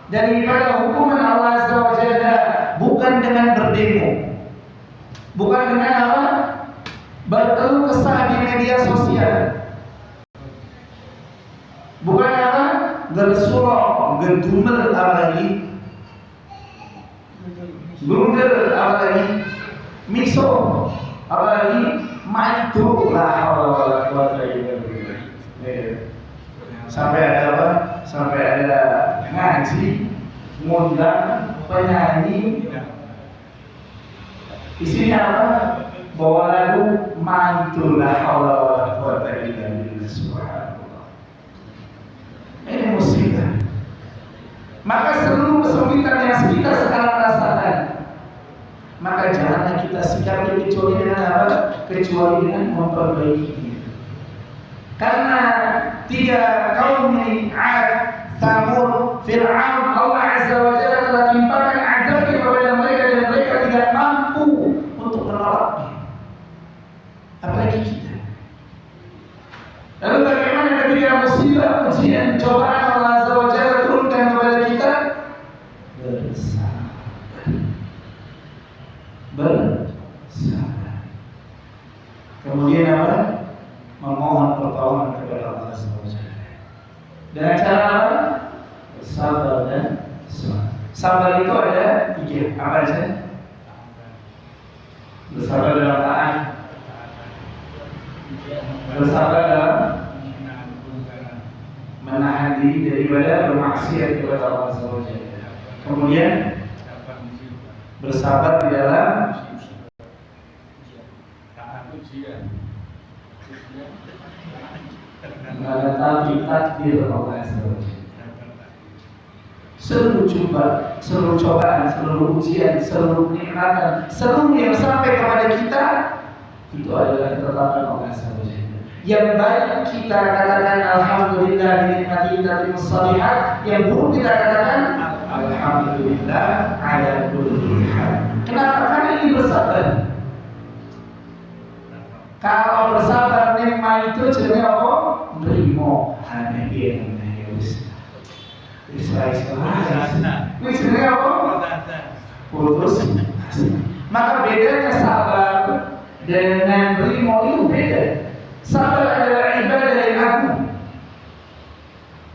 daripada hukuman Allah Azza wa Jalla bukan dengan berdemo, bukan dengan apa? Berkeluh kesah di media sosial, bukan apa? Gersurah, gedumel apalagi, grundel apalagi, miso apalagi, maitu lah Allah sampai ada apa? Sampai ada ngaji, ngundang penyanyi, isinya apa? Bawa lagu mantulah Allah wa quwwata illa billah subhanallah. Ini musibah. Maka seluruh kesulitan yang kita sekarang rasakan, maka janganlah kita sikapi kecuali dengan apa? Kecuali dengan memperbaiki. Karena 3 kaum ini Ad, Tsamud, Fir'aun, Allah Azza wa Jalla telah timpakan azab kepada mereka dan mereka tidak mampu untuk menolaknya. Apalagi kita. Lalu bagaimana ketika musibah, ujian, cobaan Allah Azza wa Jalla turunkan kepada kita? Bersabar. Kemudian apa? Memohon pertolongan kepada Allah Azza wa Jalla. Dengan cara apa? Bersabar dan sabar. Sabar itu ada 3. Apa aja? Bersabar dalam taat, bersabar dalam menahan diri daripada bermaksiat kepada Allah Azza wa Jalla. Kemudian bersabar di dalam menghadapi takdir Allah Azza wa Jalla. Seluruh cobaan, seluruh ujian, seluruh kenikmatan, seluruh yang sampai kepada kita itu adalah ketetapan Allah Azza wa Jalla. Yang baik kita katakan alhamdulillah binikmati tatimmus shalihat, yang buruk kita katakan alhamdulillah ala kulli hal. Kenapa? Karena ini bersabar. Kalau bersabar nikmat itu jenenge apa? Nrimo hane yen wis. Wis jenenge apa? Putus. Maka bedanya sabar dengan nrimo itu beda. Sabar adalah ibadah yang agung.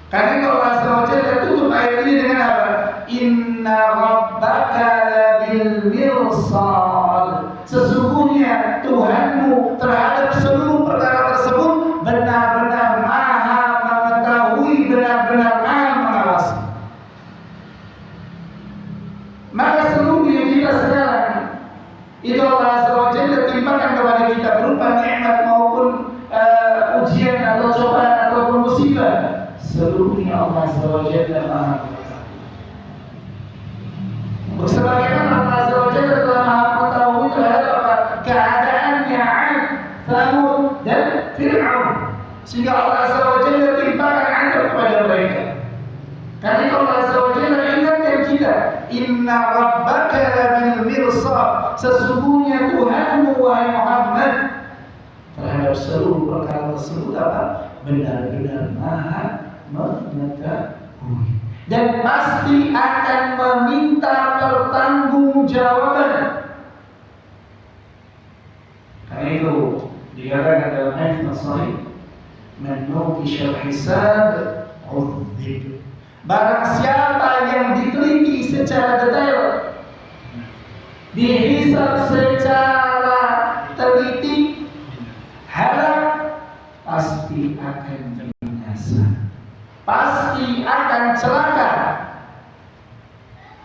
Karena kalau Allah Azza wa Jalla tutup ayat ini dengan apa? Inna rabbaka labil mirsad. Sesungguhnya Tuhanmu terhadap seluruh perkara tersebut benar-benar maha mengetahui, benar-benar maha mengawasi. Maka seluruh yang kita sekarang itu Allah Azza wa Jalla timpakan kepada kita berupa nikmat maupun ujian atau cobaan musibah, seluruhnya Allah Azza wa Jalla Maha mengetahui. Sebagaimana Allah Azza wa Jalla telah Maha mengetahui terhadap keadaannya Ad, Thamud dan Fir'aun, sehingga Allah Azza wa Jalla timpakan azab kepada mereka. Karena Allah Azza wa Jalla ingatkan kita, Inna Rabbaka labil mirsad, sesungguhnya Tuhanmu wahai Muhammad terhadap seluruh perkara tersebut apa? Benar-benar Maha mengetahui dan pasti akan meminta pertanggungjawaban. Karena itu dikatakan dalam hadis Sahih, "Man nuqishal hisab udzib." Barang siapa yang diteliti secara detail, dihisab secara teliti, harap pasti akan binasa, pasti akan celaka.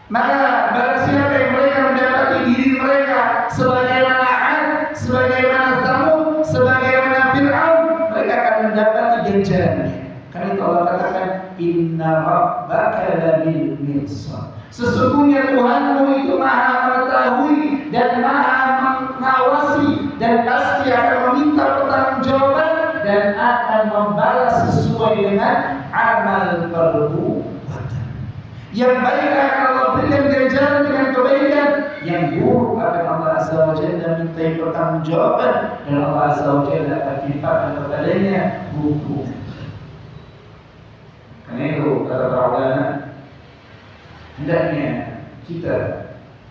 Maka barang siapa yang mereka mendapati diri mereka sebagaimana Ad, sebagaimana Thamud, sebagaimana Fir'aun, mereka akan mendapati ganjarannya. Karena itu Allah katakan, Inna Rabbaka labil mirsad. Sesungguhnya Tuhanmu itu Maha mengetahui dan Maha mengawasi dan pasti akan meminta pertanggungjawaban dan akan membalas sesuai dengan amal perbuatan. Yang baik akan Allah berikan ganjaran dengan kebaikan, yang buruk akan Allah Azza wa Jalla mintai pertanggungjawaban dan Allah Azza wa Jalla akan timpakan kepadanya hukum. Karena itu kata para ulama, hendaknya kita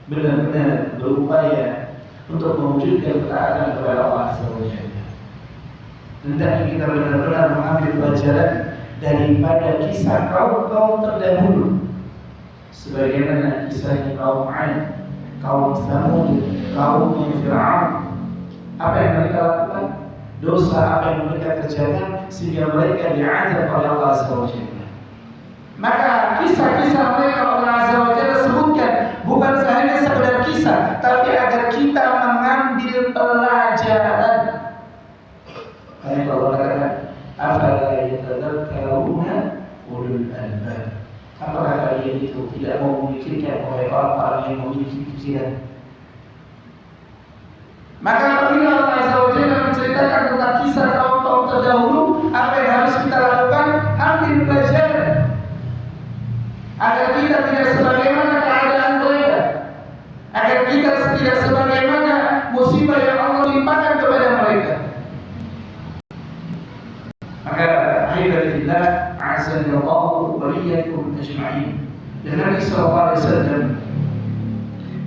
benar-benar berupaya untuk mewujudkan ketaatan kepada Allah Azza wa Jalla. Hendaknya kita benar-benar mengambil pelajaran daripada kisah kaum-kaum terdahulu, sebagaimana kisah kaum Ad, kaum Thamud, kaum Fir'aun. Apa yang mereka lakukan? Dosa apa yang mereka kerjakan sehingga mereka diazab oleh Allah Azza wa Jalla. Maka kisah-kisah mereka Allah Azza wa Jalla sebutkan bukan hanya sekedar kisah, tapi agar kita mengambil pelajaran. Karena Allah katakan, afala yatadzakkaruna ulul albab. Apakah kalian itu tidak mau memikirkan oleh orang-orang yang memiliki pikiran? Maka apabila Allah Azza wa Jalla menceritakan tentang kisah kaum-kaum terdahulu, apa yang harus kita lakukan? Ambil pelajaran agar kita tidak sebagaimana keadaan mereka, agar kita tidak sebagaimana musibah yang Allah limpahkan kepada mereka. Maka alhamdulillah, azanallahu wa iyyakum ajma'in. Dan Nabi sallallahu alaihi wasallam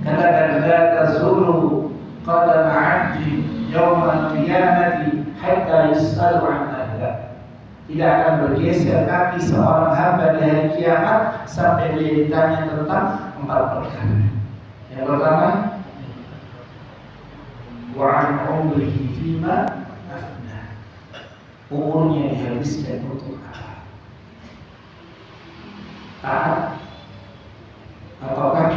katakan, la tazulu qadam 'abdi yawm al-qiyamati hatta yus'alu 'an ahlihi. Tidak akan bergeser kaki seorang hamba di hari kiamat sampai dia ditanya tentang 4 perkara. Yang pertama, wa 'an umrihi fima afna. Umurnya dihabiskan untuk apa? Taat ataukah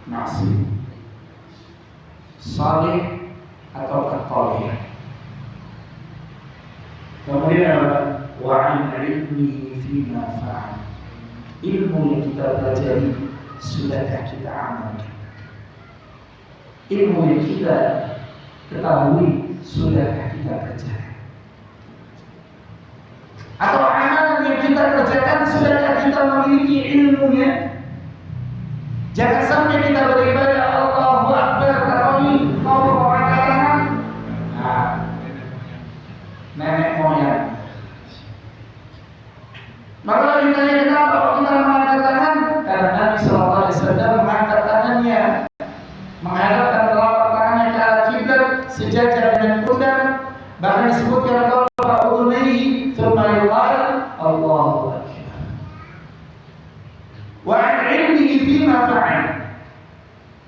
maksiat? Saleh ataukah thaleh? Kemudian wa'an ilmihi fima fa'al. Ilmu yang kita pelajari sudahkah kita amalkan? Ilmu yang kita ketahui sudahkah kita kerjakan? Atau amalan yang kita kerjakan sudahkah kita memiliki ilmunya? Jangan sampai kita beribadah Allahu Akbar tapi mau mengatakan nenek moyang. Maka ditanya kenapa kalau kita mengangkat tangan? Karena Nabi sallallahu alaihi wasallam mengangkat tangannya, menghadapkan telapak tangannya ke arah kiblat sejajar dengan pundak. Bahkan disebutkan qala udhunayhi thumma yuqal Allahu akbar. Wa 'an 'ilmihi fima fa'al.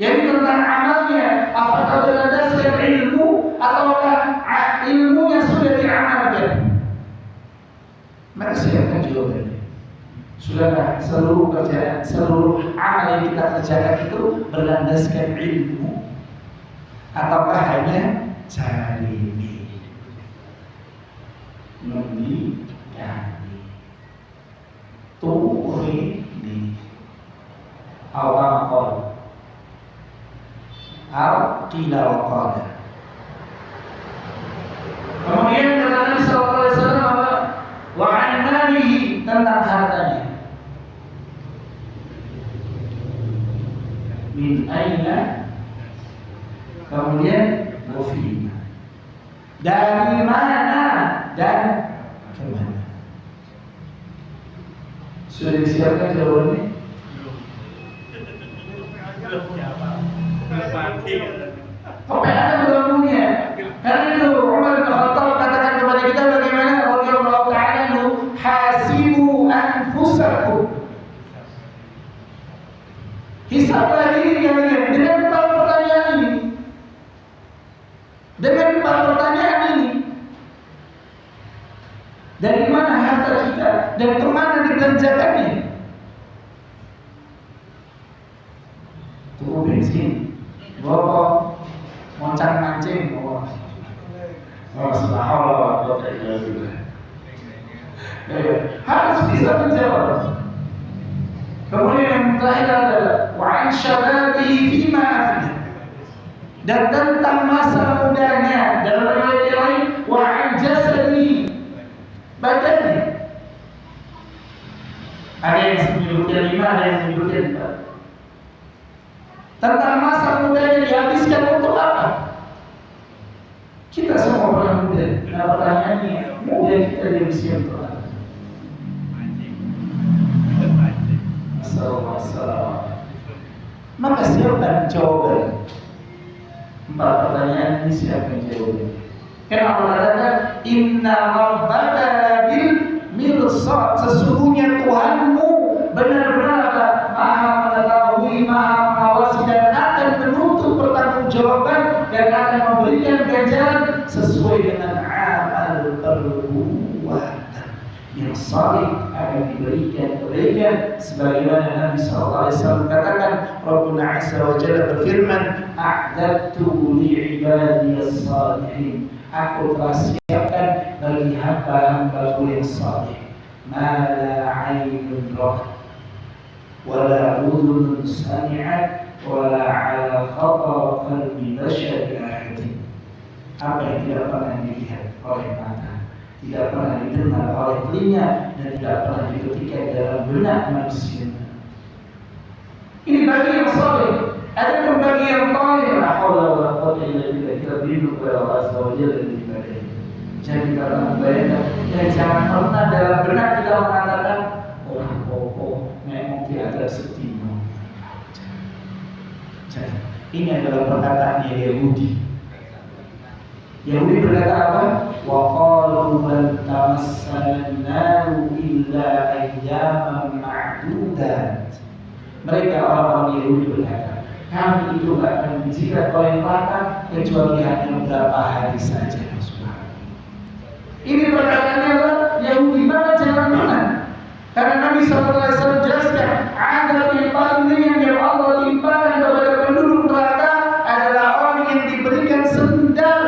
Yang tentang amalnya, apakah berdasarkan ilmu ataukah ilmunya sudah diamalkan? Maka saya akan jawabannya. Sudahkah seluruh kerjaan, seluruh amal yang kita kerjakan itu berlandaskan ilmu ataukah hanya cari ini? Ngendi ganti turi di awal kol tidak qala. Kemudian kata Nabi sallallahu alaihi wasallam apa? Wa an malihi, tentang hartanya. Min aina, kemudian wafina, dari mana dan kemana. Sudah disiapkan jawabannya? Apa yang ada belum punya? Karena itu Umar bin Khattab katakan kepada kita bagaimana radhiyallahu ta'ala anhu, hasibu anfusakum. Hisablah diri kalian dengan 4 pertanyaan ini. Dengan 4 pertanyaan ini. Dari mana harta kita dan kemana dibelanjakannya? Tunggu bensin, bawa moncang mancing, bawa. Subhanallah, harus bisa menjawab. Kemudian yang terakhir adalah wa'an syababihi fima afna, dan tentang masa mudanya. Dalam riwayat yang lain wa'an jasadihi, badannya. Ada yang menyebutkan 5, ada yang menyebutkan 4. Tentang masa mudanya dihabiskan untuk apa? Kita semua orang muda. Nah pertanyaannya, muda kita dihabiskan untuk apa? Masalah. Maka siapa jawaban? 4 pertanyaan ini siapa yang jawabnya? Karena Allah katakan inna rabbaka labil mirsad, sesungguhnya Tuhanmu benar-benar Maha mengetahui, Maha mengawasi, dan akan menuntut pertanggungjawaban dan akan memberikan ganjaran sesuai dengan amal perbuatan. Yang salih akan diberikan kebaikan, sebagaimana Nabi sallallahu alaihi wasallam katakan, Rabbuna azza wa jalla berfirman, a'dadtu li ibadiyas salihin, aku telah siapkan bagi hamba-hambaku yang saleh, ma la 'ainun ra'at wa la udhunun sami'at wa la 'ala khatar qalbi bashar ahadin, apa yang tidak pernah dilihat oleh mata, tidak pernah didengar oleh telinga, dan tidak pernah diketikkan dalam benak manusia. Ini bagi yang saleh. Ada bagi yang talib, la haula wa la quwwata illa billah, kita berlindung kepada Allah azza wa jalla dari ibadah. Jangan kita membayangkan, dan jangan pernah dalam benak kita mengatakan, memang tidak ada setino. Jangan. Ini adalah perkataan Yahudi. Yahudi berkata apa? Wa qalu bal tamassana illa ayyaman ma'dudat. Mereka orang-orang Yahudi berkata, kami itu tidak akan dijilat oleh neraka kecuali hanya beberapa hari saja. Ini perkataannya adalah Yahudi. Maka jangan pernah, karena Nabi SAW jelaskan, azab yang paling ringan yang Allah timpakan kepada penduduk neraka adalah orang yang diberikan sendal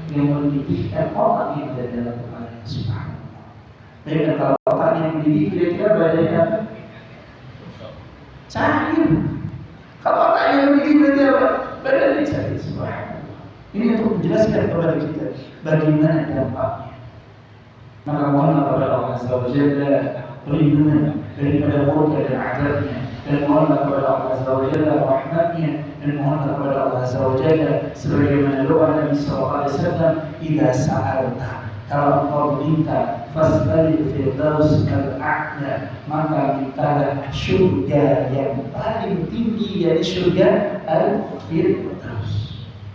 yang mendidihkan otak yang ada dalam kepala. Subhanallah. Dan kalau otak yang mendidih, kira-kira badannya apa? Cair. Kalau otak yang mendidih berarti apa? Badannya cair. Subhanallah. Ini untuk menjelaskan kepada kita bagaimana dampaknya. Maka mohonlah kepada Allah Azza wa Jalla perlindungan daripada murka dan azabnya, dan mohonlah kepada Allah Azza wa Jalla rahmatnya, dan mohonlah kepada Allah Azza wa Jalla sebagaimana doa Nabi sallallahu alaihi wasallam, idza sa'alta, kalau engkau minta, fas'alil firdaus al-a'la, maka mintalah surga yang paling tinggi, yaitu surga al-firdaus.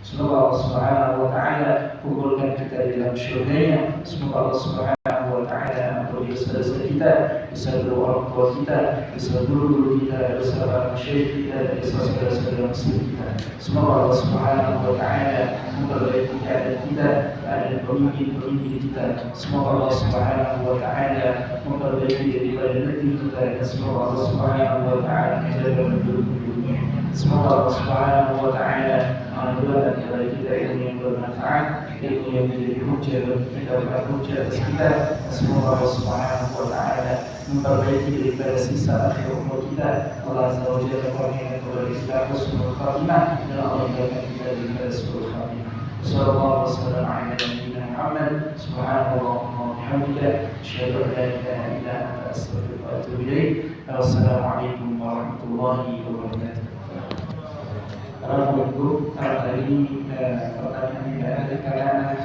Semoga Allah Subhanahu wa taala kumpulkan kita di dalam syurganya. Semoga Allah Subhanahu wa taala ampuni dosa-dosa kita, dosa orang tua kita, dosa guru kita, dosa para masyayikh kita, dan dosa saudara-saudara muslim kita. Semoga Allah Subhanahu wa taala memperbaiki keadaan kita, keadaan pemimpin-pemimpin kita. Semoga Allah Subhanahu wa taala memperbaiki daripada negeri kita, dan semoga Allah Subhanahu wa taala menjaga penduduk-penduduknya. Semoga Allah Subhanahu wa Ta'ala menganugerahkan kepada kita ilmu yang bermanfaat, ilmu yang menjadi hujjah bagi kita, bukan hujjah atas kita. Semoga Allah Subhanahu wa Ta'ala memperbaiki daripada sisa akhir umur kita. Allah Azza wa Jalla berfirman kepada kita, husnul khatimah, dan Allah menjadikan kita daripada su'ul khatimah. Sallallahu alaihi wasallam ala nabiyyina Muhammad. Subhanallahumma wa bihamdika, asyhadu an la ilaha illa anta, astaghfiruka wa atubu ilaik. Wassalamualaikum warahmatullahi wabarakatuh. Para penunggu, kali ini pertanyaan tidak ada karena